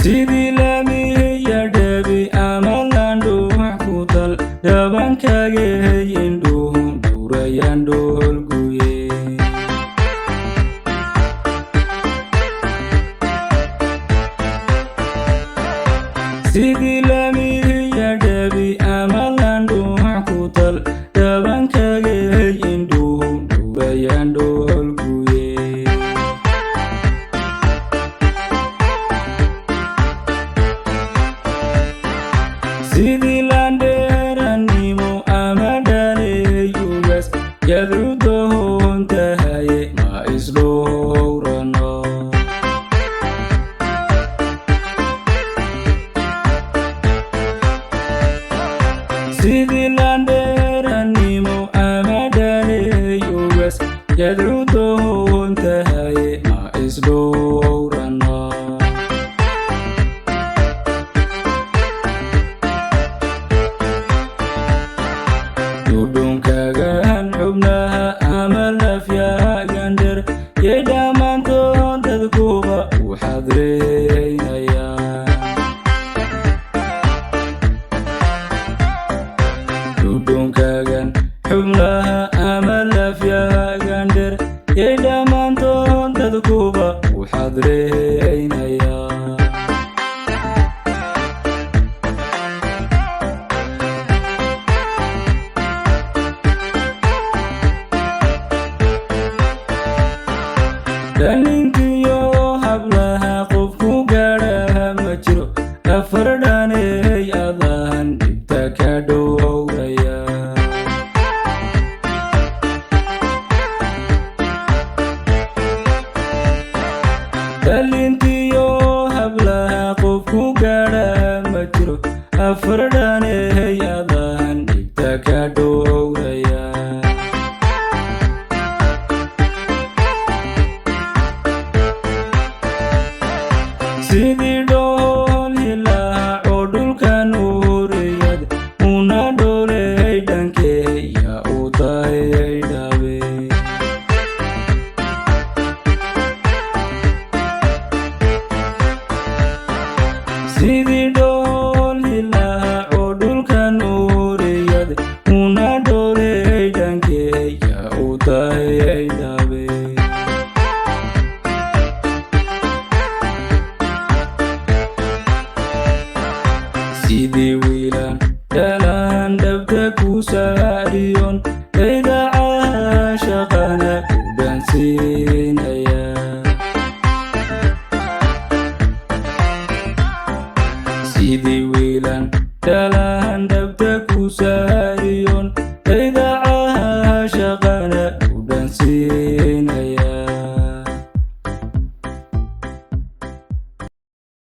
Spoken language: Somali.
sidii laamiya dhabi amalandho maxkutal dhabankagay indhuhu dhurayaan dhoolguye sidii laamiya dhabi amalandho maxkutal dhabankagay indhuhu dhurayaan dhoolguye sidii landheeranimo ama dhaleeyugas yadrudoon tahaye ma isdhowrano sidii landheeranimo ama dhaleeyugas yadrudoon tahaye ma isdhowrano dhudhunkagan xubnaha ama lafyagan dher yay dhammaantood dadkuba u xadreynayaan dhudhunkagan xubnaha ama lafyagan dher yay dhammaantood dadkuba u xadreynayaan dhalintiyo hablaha qofku gaadhaha ma jiro afar dhaney adahan dhibta ka dhowraya dhalintiyo hablaha qofku gaadhaha ma jiro afar dhaney adahan dhibta ka dhowraya sidii dhool hilaaco dhulkan uriyad una dhooley dhankeeya u tahay dhabe sidii dhool hilaaco dhulkan uriyad una dhooley dhankeeya u tahay dhabe sidii wiilaan dhalaan dhabta ku saariyon daydacaha shaqana ku dhaansiinaya sidii wiilaan dhalaan dhabta ku saariyon daydacaha shaqana ku dhaansiinaya